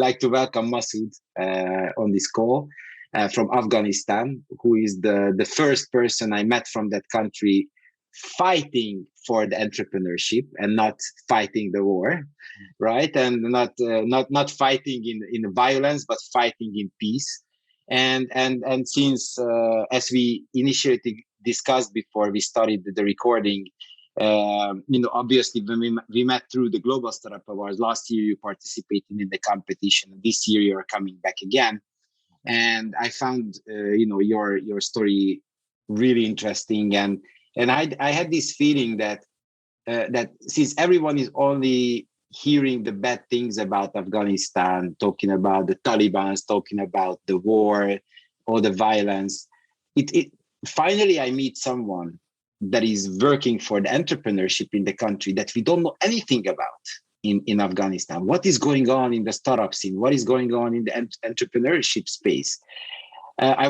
like to welcome Masood on this call from Afghanistan, who is the first person I met from that country fighting for the entrepreneurship and not fighting the war, right? And not fighting in violence, but fighting in peace. And since as we initially discussed before we started the recording, obviously when we met through the Global Startup Awards last year, you participated in the competition. This year you're coming back again, and I found your story really interesting, and I had this feeling that since everyone is only hearing the bad things about Afghanistan, talking about the Taliban, talking about the war, all the violence, it finally I meet someone that is working for the entrepreneurship in the country that we don't know anything about in Afghanistan. What is going on in the startup scene? What is going on in the entrepreneurship space? I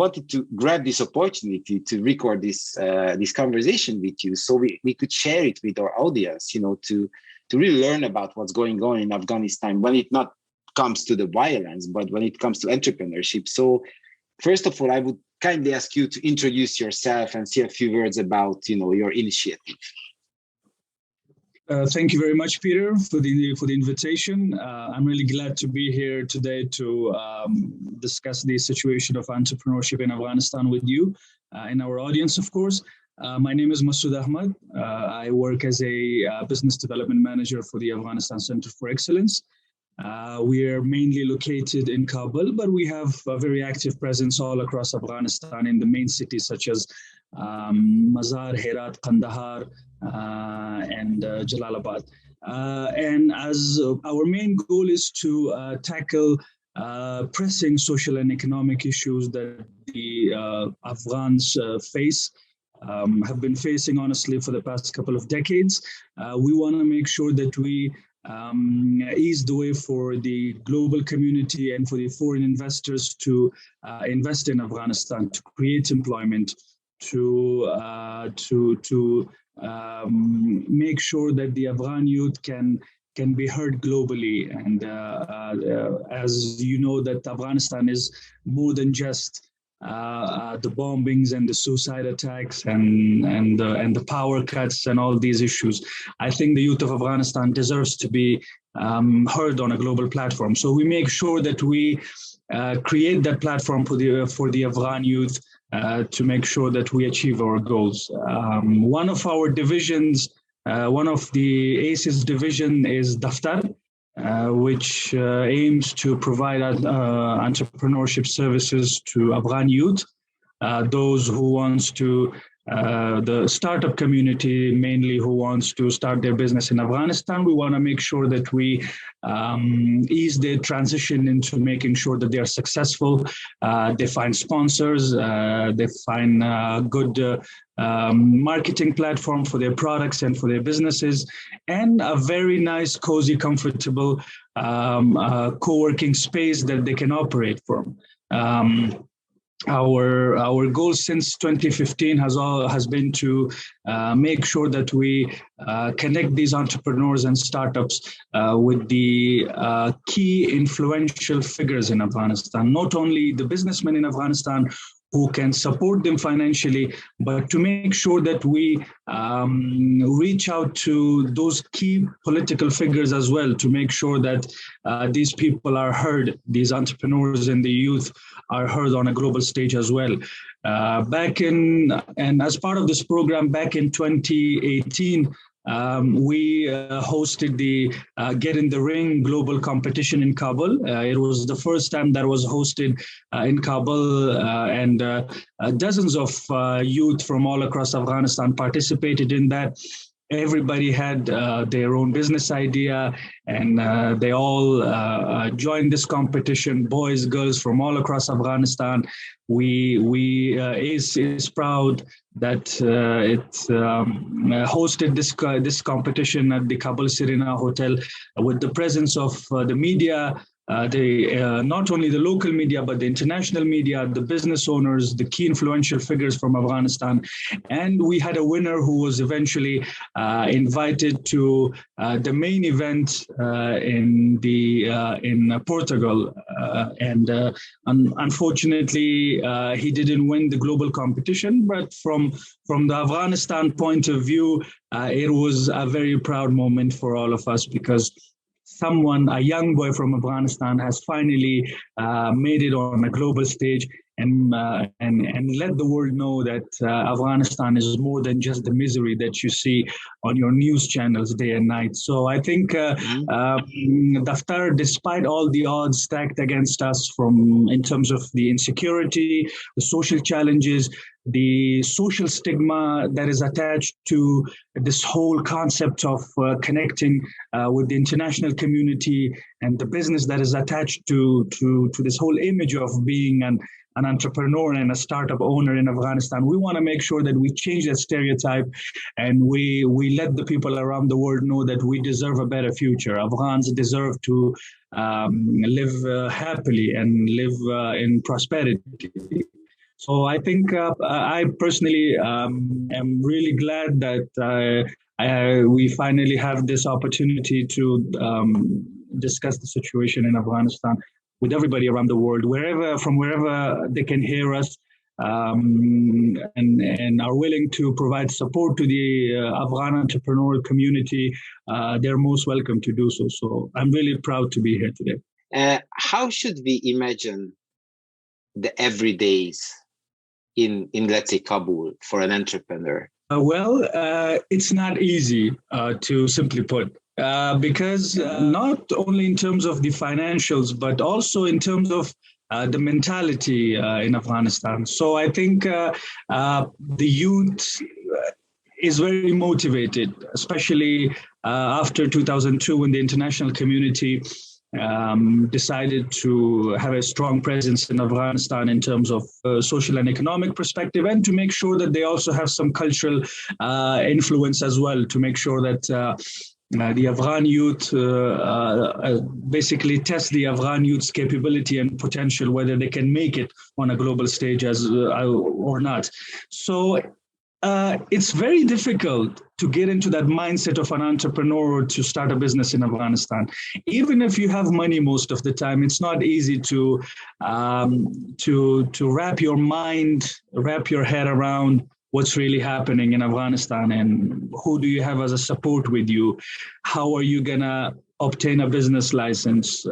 wanted to grab this opportunity to record this conversation with you, so we could share it with our audience, to really learn about what's going on in Afghanistan when it not comes to the violence, but when it comes to entrepreneurship. So first of all, I would kindly ask you to introduce yourself and say a few words about, your initiative. Thank you very much, Peter, for the invitation. I'm really glad to be here today to discuss the situation of entrepreneurship in Afghanistan with you and our audience, of course. My name is Masood Ahmad. I work as a business development manager for the Afghanistan Center for Excellence. We are mainly located in Kabul, but we have a very active presence all across Afghanistan in the main cities such as Mazar, Herat, Kandahar, and Jalalabad. And as our main goal is to tackle pressing social and economic issues that the Afghans have been facing, honestly, for the past couple of decades. We want to make sure that we ease the way for the global community and for the foreign investors to invest in Afghanistan, to create employment, to make sure that the Afghan youth can be heard globally. And as you know, that Afghanistan is more than just the bombings and the suicide attacks and the power cuts and all these issues. I think the youth of Afghanistan deserves to be heard on a global platform. So we make sure that we create that platform for the Afghan youth to make sure that we achieve our goals. One of our divisions, one of the ACE's division is Daftar, which aims to provide entrepreneurship services to Afghan youth, those who wants to, the startup community mainly, who wants to start their business in Afghanistan. We want to make sure that we ease their transition into making sure that they are successful. They find sponsors, they find good marketing platform for their products and for their businesses, and a very nice, cozy, comfortable co-working space that they can operate from. Our goal since 2015 has been to make sure that we connect these entrepreneurs and startups with the key influential figures in Afghanistan, not only the businessmen in Afghanistan who can support them financially, but to make sure that we reach out to those key political figures as well, to make sure that these people are heard, these entrepreneurs and the youth are heard on a global stage as well. And as part of this program, back in 2018, we hosted the Get in the Ring global competition in Kabul. It was the first time that was hosted in Kabul, and dozens of youth from all across Afghanistan participated in that. Everybody had their own business idea, and they all joined this competition, boys, girls from all across Afghanistan. ACE is proud that it hosted this competition at the Kabul Serena Hotel with the presence of the media, not only the local media, but the international media, the business owners, the key influential figures from Afghanistan. And we had a winner who was eventually invited to the main event in Portugal. Unfortunately, he didn't win the global competition, but from the Afghanistan point of view, it was a very proud moment for all of us, because a young boy from Afghanistan, has finally made it on a global stage and let the world know that Afghanistan is more than just the misery that you see on your news channels day and night. So I think Daftar, despite all the odds stacked against us in terms of the insecurity, the social challenges, the social stigma that is attached to this whole concept of connecting with the international community, and the business that is attached to this whole image of being an entrepreneur and a startup owner in Afghanistan. We want to make sure that we change that stereotype, and we let the people around the world know that we deserve a better future. Afghans deserve to live happily and live in prosperity. So I think I personally am really glad that we finally have this opportunity to discuss the situation in Afghanistan with everybody around the world, from wherever they can hear us, and are willing to provide support to the Afghan entrepreneurial community. They're most welcome to do so. So I'm really proud to be here today. How should we imagine the everydays in let's say Kabul for an entrepreneur? It's not easy to simply put. Because not only in terms of the financials, but also in terms of the mentality in Afghanistan. So I think the youth is very motivated, especially after 2002, when the international community decided to have a strong presence in Afghanistan in terms of social and economic perspective, and to make sure that they also have some cultural influence as well, to make sure that the Afghan youth basically test the Afghan youth's capability and potential, whether they can make it on a global stage or not. So it's very difficult to get into that mindset of an entrepreneur to start a business in Afghanistan. Even if you have money most of the time, it's not easy to wrap your head around what's really happening in Afghanistan, and who do you have as a support with you? How are you gonna obtain a business license?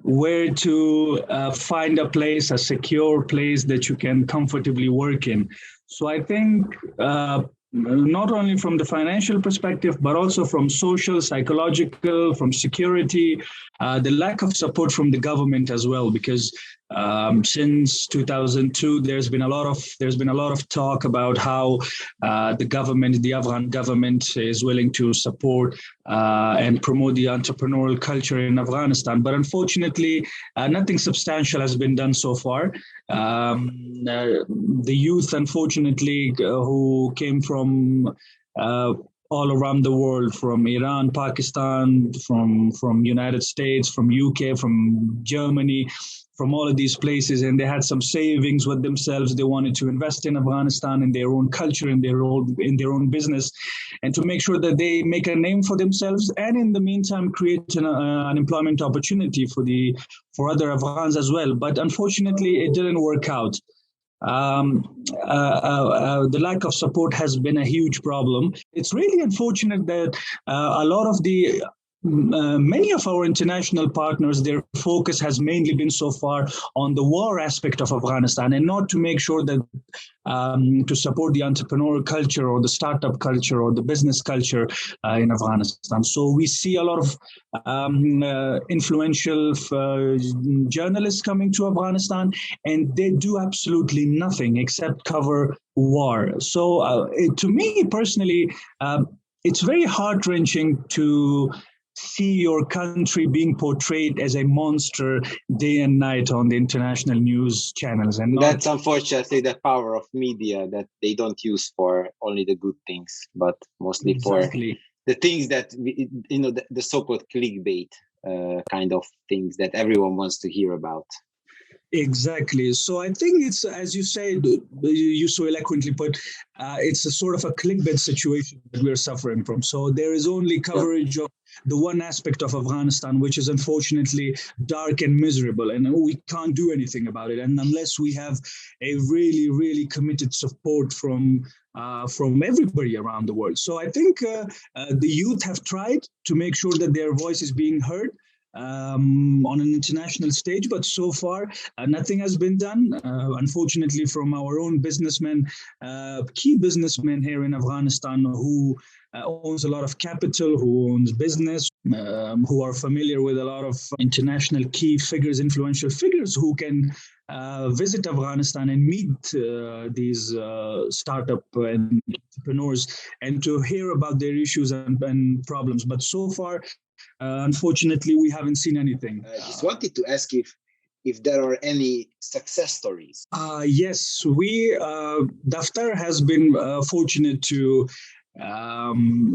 Where to find a secure place that you can comfortably work in. So I think not only from the financial perspective, but also from social, psychological, from security, the lack of support from the government as well, because since 2002, there's been a lot of talk about how the Afghan government is willing to support and promote the entrepreneurial culture in Afghanistan. But unfortunately, nothing substantial has been done so far. The youth, unfortunately, who came from all around the world, from Iran, Pakistan, from United States, from UK, from Germany, from all of these places, and they had some savings with themselves. They wanted to invest in Afghanistan, in their own culture, in their own business, and to make sure that they make a name for themselves, and in the meantime create an employment opportunity for other Afghans as well. But unfortunately, it didn't work out. The lack of support has been a huge problem. It's really unfortunate that many of our international partners, their focus has mainly been so far on the war aspect of Afghanistan, and not to make sure that to support the entrepreneurial culture or the startup culture or the business culture in Afghanistan. So we see a lot of influential journalists coming to Afghanistan, and they do absolutely nothing except cover war. So to me personally, it's very heart-wrenching to see your country being portrayed as a monster day and night on the international news channels. And that's unfortunately the power of media, that they don't use for only the good things, but mostly for the things that the so-called clickbait. kind of things that everyone wants to hear about. Exactly. So I think it's, as you said, you so eloquently put, it's a sort of a clickbait situation that we're suffering from. So there is only coverage of the one aspect of Afghanistan, which is unfortunately dark and miserable, and we can't do anything about it. And unless we have a really, really committed support from everybody around the world. So I think the youth have tried to make sure that their voice is being heard on an international stage, but so far nothing has been done. Unfortunately, from our own businessmen, key businessmen here in Afghanistan who owns a lot of capital, who owns business, who are familiar with a lot of international key figures, influential figures who can visit Afghanistan and meet these startup and entrepreneurs and to hear about their issues and problems. But so far, unfortunately, we haven't seen anything. I just wanted to ask if there are any success stories. Yes, Daftar has been fortunate to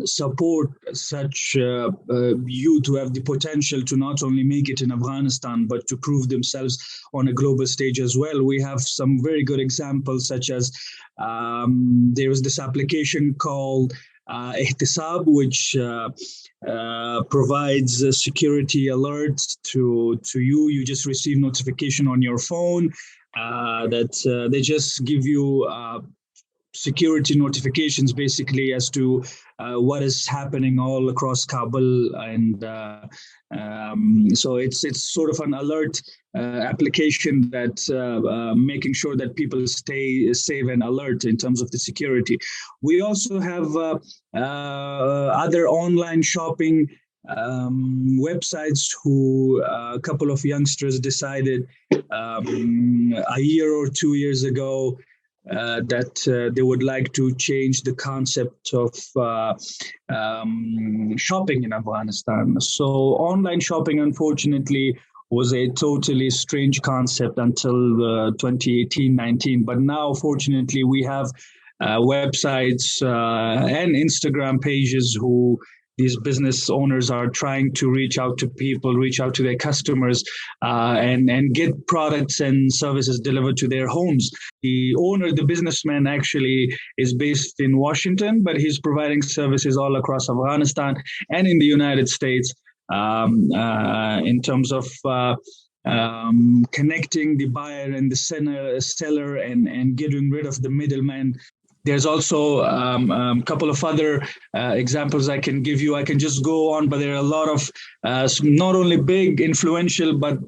support such youth who have the potential to not only make it in Afghanistan, but to prove themselves on a global stage as well. We have some very good examples, such as there is this application called Ihtisab, which provides security alerts to you. You just receive notification on your phone that they just give you security notifications basically as to what is happening all across Kabul, and so it's sort of an alert application that making sure that people stay safe and alert in terms of the security. We also have other online shopping websites who a couple of youngsters decided a year or 2 years ago that they would like to change the concept of shopping in Afghanistan. So online shopping, unfortunately, was a totally strange concept until 2018-19. But now, fortunately, we have websites and Instagram pages who these business owners are trying to reach out to people, reach out to their customers, and get products and services delivered to their homes. The owner, the businessman, actually is based in Washington, but he's providing services all across Afghanistan and in the United States in terms of connecting the buyer and the seller and getting rid of the middleman. There's also a couple of other examples I can give you. I can just go on, but there are a lot of not only big, influential, but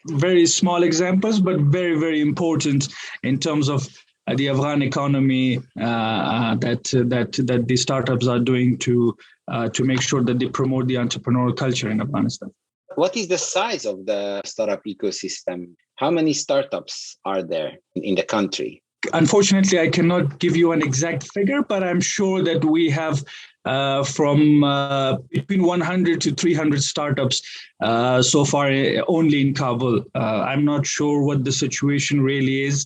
very small examples, but very, very important in terms of the Afghan economy that the startups are doing to make sure that they promote the entrepreneurial culture in Afghanistan. What is the size of the startup ecosystem? How many startups are there in the country? Unfortunately, I cannot give you an exact figure, but I'm sure that we have from between 100 to 300 startups so far only in Kabul. I'm not sure what the situation really is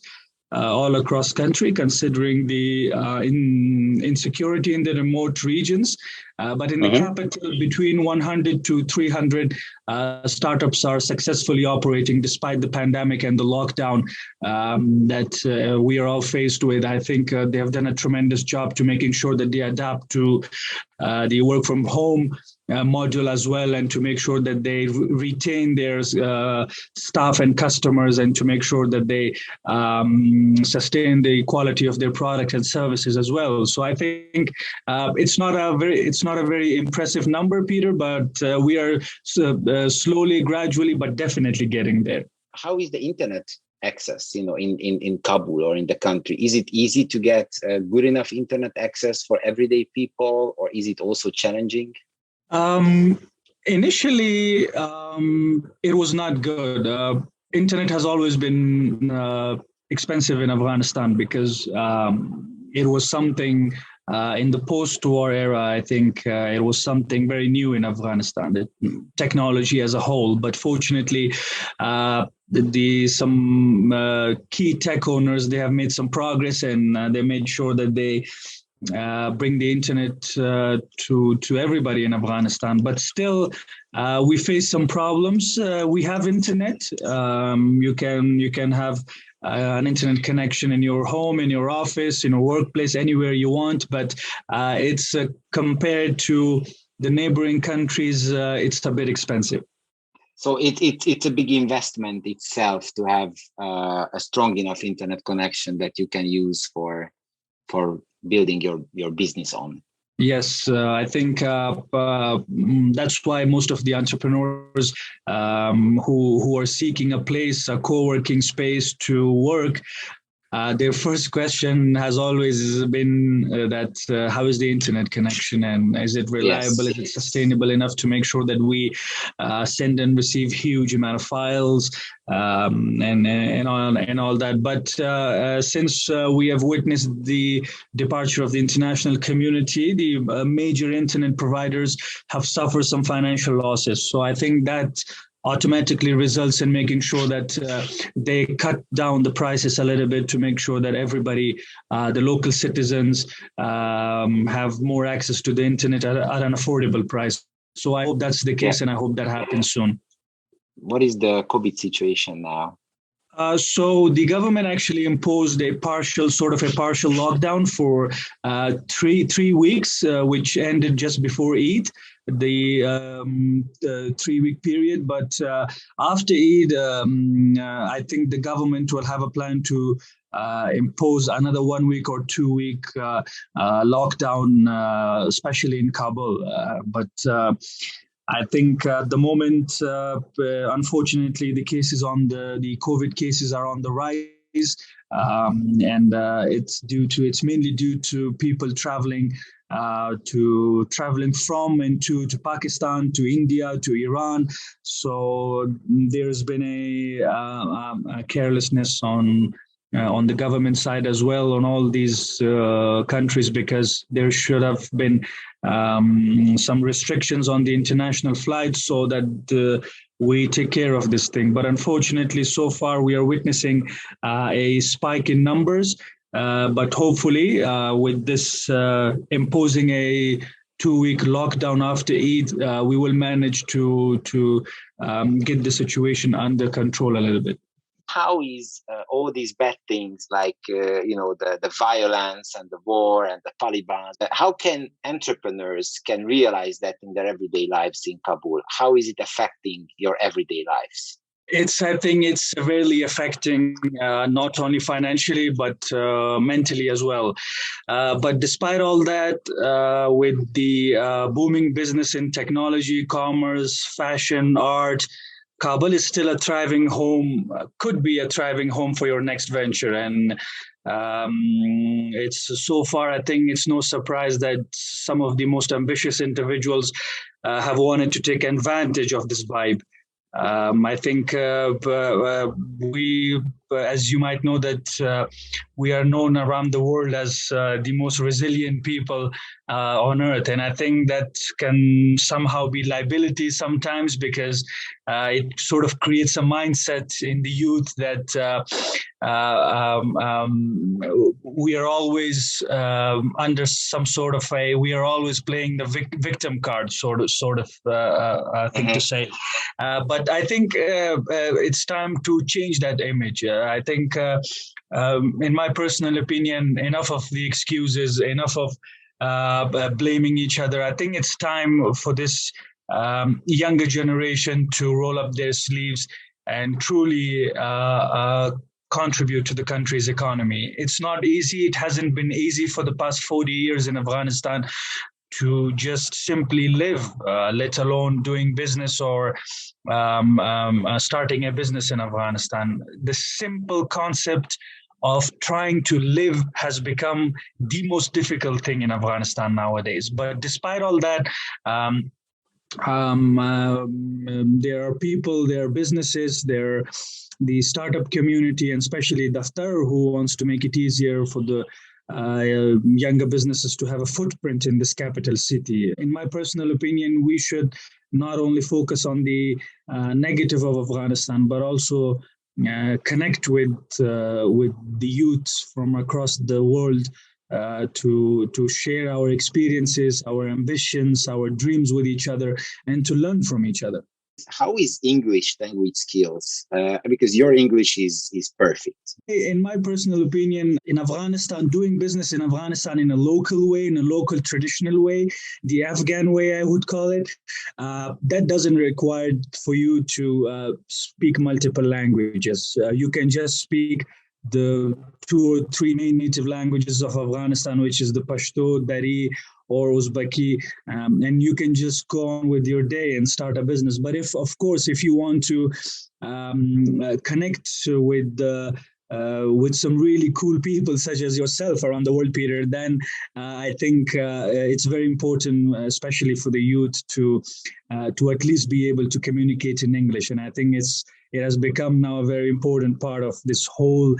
all across country, considering the insecurity in the remote regions. But in the capital, between 100 to 300 startups are successfully operating despite the pandemic and the lockdown that we are all faced with. I think they have done a tremendous job to making sure that they adapt to the work from home module as well, and to make sure that they retain their staff and customers, and to make sure that they sustain the quality of their products and services as well. So I think it's not a very impressive number, Peter, but we are slowly, gradually, but definitely getting there. How is the internet access, in Kabul or in the country? Is it easy to get good enough internet access for everyday people, or is it also challenging? Initially, it was not good. Internet has always been expensive in Afghanistan because it was something in the post-war era. I think it was something very new in Afghanistan, the technology as a whole. But fortunately, some key tech owners, they have made some progress, and they made sure that they bring the internet to everybody in Afghanistan. But still, we face some problems. We have internet. You can have an internet connection in your home, in your office, in your workplace, anywhere you want. But it's compared to the neighboring countries, it's a bit expensive. So it's a big investment itself to have a strong enough internet connection that you can use for building your business on. Yes, I think that's why most of the entrepreneurs who are seeking a place, a co-working space to work, their first question has always been that how is the internet connection, and is it reliable? Yes. Is it sustainable enough to make sure that we send and receive huge amount of files and all that? But since we have witnessed the departure of the international community, the major internet providers have suffered some financial losses. So I think that automatically results in making sure that they cut down the prices a little bit to make sure that everybody, the local citizens, have more access to the internet at an affordable price. So I hope that's the case, and I hope that happens soon. What is the COVID situation now? So the government actually imposed a partial lockdown for 3 weeks, which ended just before Eid, the 3-week period. But after Eid, I think the government will have a plan to impose another 1 week or 2 week lockdown, especially in Kabul. But I think at the moment, unfortunately, the COVID cases are on the rise, and it's mainly due to people traveling from and to Pakistan, to India, to Iran. So there's been a carelessness on the government side as well on all these countries, because there should have been some restrictions on the international flights so that we take care of this thing. But unfortunately, so far we are witnessing a spike in numbers. But hopefully, with this imposing a 2-week lockdown after Eid, we will manage to get the situation under control a little bit. How is all these bad things like the violence and the war and the Taliban, how can entrepreneurs can realize that in their everyday lives in Kabul? How is it affecting your everyday lives? I think it's severely affecting not only financially but mentally as well. But despite all that, with the booming business in technology, commerce, fashion, art, Kabul is still a thriving home, could be a thriving home for your next venture. And it's so far, I think it's no surprise that some of the most ambitious individuals have wanted to take advantage of this vibe. I think we, as you might know, that we are known around the world as the most resilient people on earth. And I think that can somehow be liability sometimes, because it sort of creates a mindset in the youth that we are always under some sort of we are always playing the victim card sort of thing to say. But I think it's time to change that image. I think, in my personal opinion, enough of the excuses, enough of blaming each other. I think it's time for this younger generation to roll up their sleeves and truly contribute to the country's economy. It's not easy. It hasn't been easy for the past 40 years in Afghanistan to just simply live, let alone doing business or starting a business in Afghanistan. The simple concept of trying to live has become the most difficult thing in Afghanistan nowadays. But despite all that, there are people, there are businesses, there are the startup community, and especially Daftar, who wants to make it easier for the younger businesses to have a footprint in this capital city. In my personal opinion, we should not only focus on the negative of Afghanistan, but also connect with the youths from across the world to share our experiences, our ambitions, our dreams with each other, and to learn from each other. How is English language skills? Because your English is perfect. In my personal opinion, in Afghanistan, doing business in Afghanistan in a local way, in a local traditional way, the Afghan way, I would call it, that doesn't require for you to speak multiple languages. You can just speak the 2 or 3 main native languages of Afghanistan, which is the Pashto, Dari, or Uzbeki, and you can just go on with your day and start a business. But if you want to connect with some really cool people such as yourself around the world, Peter, then I think it's very important, especially for the youth, to at least be able to communicate in English. And I think it has become now a very important part of this whole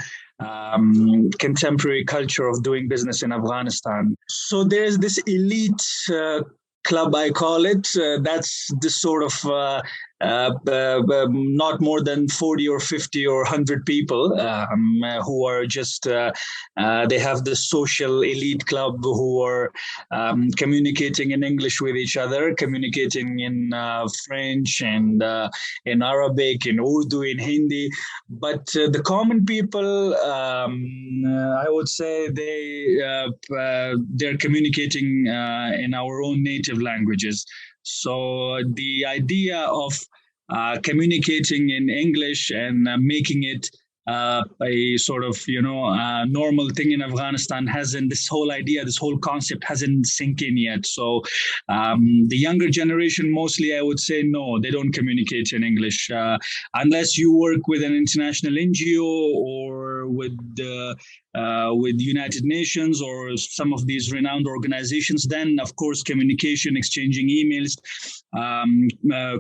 contemporary culture of doing business in Afghanistan. So there's this elite club, I call it. That's this sort of not more than 40 or 50 or 100 people who are just, they have the social elite club who are communicating in English with each other, communicating in French and in Arabic, in Urdu, in Hindi. But the common people, I would say they're communicating in our own native languages. So the idea of communicating in English and making it a sort of, normal thing in Afghanistan this whole concept hasn't sink in yet. So the younger generation, mostly, I would say, no, they don't communicate in English unless you work with an international NGO or with United Nations or some of these renowned organizations. Then, of course, communication, exchanging emails,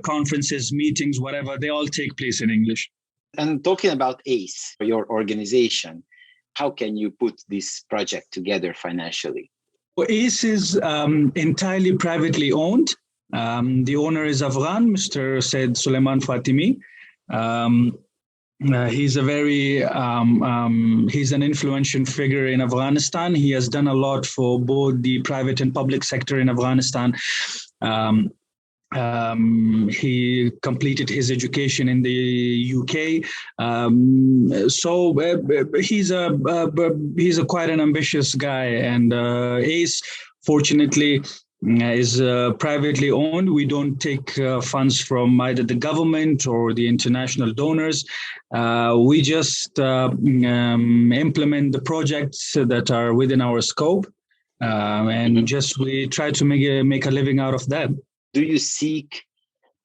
conferences, meetings, whatever, they all take place in English. And talking about ACE, your organization, how can you put this project together financially? Well, ACE is entirely privately owned. The owner is Afghan, Mr. Said Suleiman Fatimi. He's a very, he's an influential figure in Afghanistan. He has done a lot for both the private and public sector in Afghanistan. He completed his education in the UK. So he's quite an ambitious guy. And ACE, fortunately, is privately owned. We don't take funds from either the government or the international donors. We just implement the projects that are within our scope, and just we try to make a living out of that. Do you seek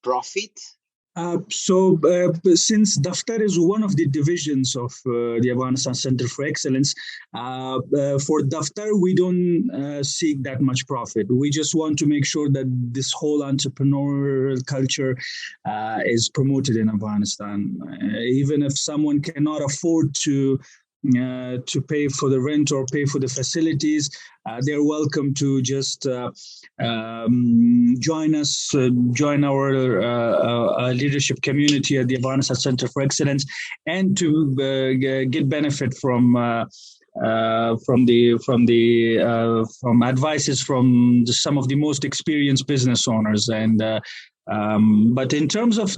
profit? So since Daftar is one of the divisions of the Afghanistan Center for Excellence, for Daftar, we don't seek that much profit. We just want to make sure that this whole entrepreneurial culture is promoted in Afghanistan. Even if someone cannot afford to pay for the rent or pay for the facilities, they're welcome to just join us, join our leadership community at the Afghanistan Center for Excellence, and to get benefit from advices from some of the most experienced business owners. And but in terms of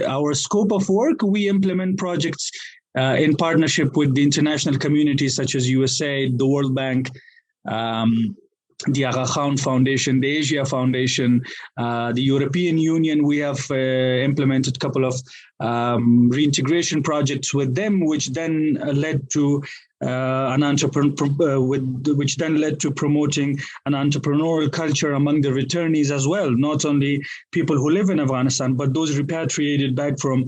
our scope of work, we implement projects in partnership with the international community such as USA, the World Bank, the Aga Khan Foundation, the Asia Foundation, the European Union. We have implemented a couple of reintegration projects with them, which then led to which then led to promoting an entrepreneurial culture among the returnees as well, not only people who live in Afghanistan, but those repatriated back from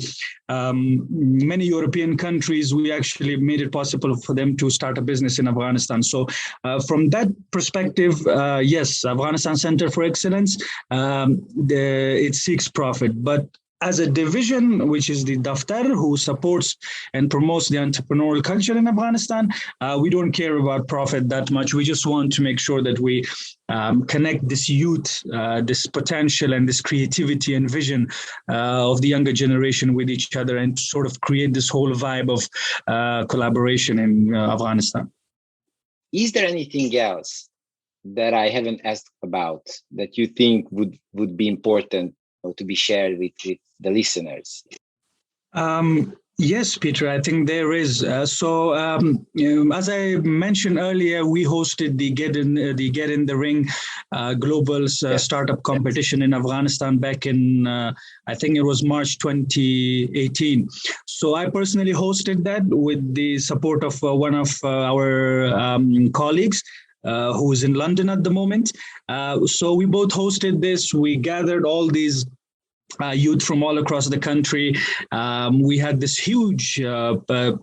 many European countries. We actually made it possible for them to start a business in Afghanistan. So from that perspective, yes, Afghanistan Center for Excellence, it seeks profit, but as a division, which is the Daftar, who supports and promotes the entrepreneurial culture in Afghanistan, we don't care about profit that much. We just want to make sure that we connect this youth, this potential and this creativity and vision of the younger generation with each other, and sort of create this whole vibe of collaboration in Afghanistan. Is there anything else that I haven't asked about that you think would be important or to be shared with the listeners? Yes, Peter, I think there is. As I mentioned earlier, we hosted the Get in the Ring global startup competition in Afghanistan back in, I think it was March 2018. So I personally hosted that with the support of one of our colleagues. Who's in London at the moment. So we both hosted this. We gathered all these youth from all across the country. We had this huge gathering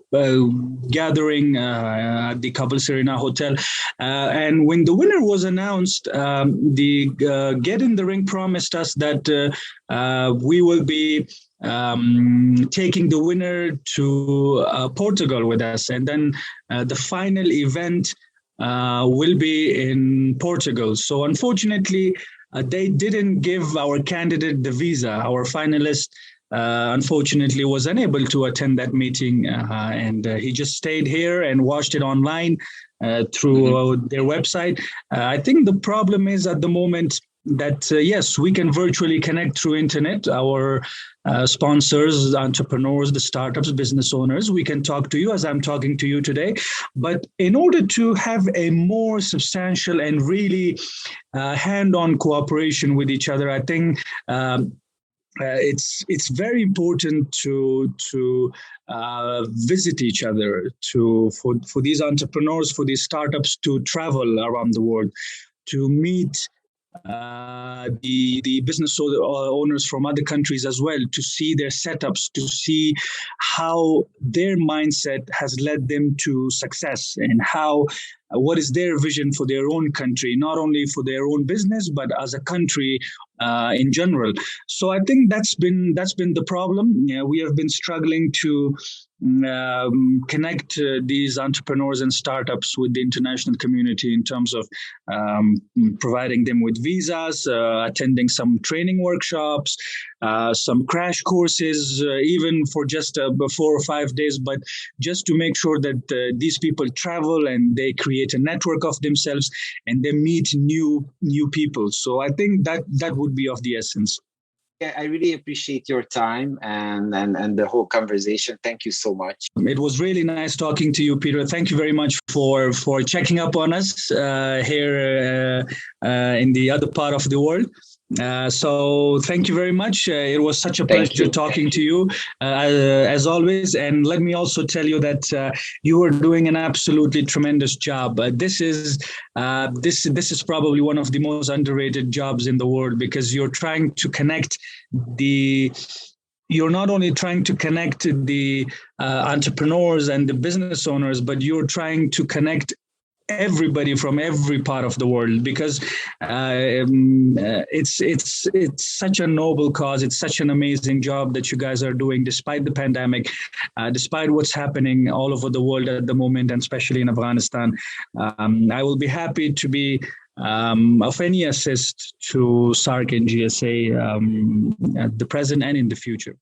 at the Kabul Serena Hotel. And when the winner was announced, the Get in the Ring promised us that we will be taking the winner to Portugal with us. And then the final event will be in Portugal. So unfortunately, they didn't give our candidate the visa. Our finalist, unfortunately, was unable to attend that meeting, and he just stayed here and watched it online through their website. I think the problem is at the moment that, yes, we can virtually connect through internet. Our sponsors, entrepreneurs, the startups, business owners, we can talk to you as I'm talking to you today. But in order to have a more substantial and really hand-on cooperation with each other, I think it's very important to visit each other, for these entrepreneurs, for these startups to travel around the world, to meet the business owners from other countries as well, to see their setups, to see how their mindset has led them to success, and what is their vision for their own country, not only for their own business, but as a country in general. So I think that's been the problem. We have been struggling to connect these entrepreneurs and startups with the international community in terms of providing them with visas, attending some training workshops, some crash courses, even for just 4 or 5 days, but just to make sure that these people travel and they create a network of themselves and they meet new people. So I think that would be of the essence. I really appreciate your time and the whole conversation. Thank you so much. It was really nice talking to you, Peter. Thank you very much for checking up on us here in the other part of the world. So thank you very much. It was such a pleasure talking to you as always. And let me also tell you that you are doing an absolutely tremendous job. This is probably one of the most underrated jobs in the world, because you're trying to connect you're not only trying to connect the entrepreneurs and the business owners, but you're trying to connect everybody from every part of the world, because it's such a noble cause. It's such an amazing job that you guys are doing despite the pandemic, despite what's happening all over the world at the moment, and especially in Afghanistan. I will be happy to be of any assist to SAARC and GSA at the present and in the future.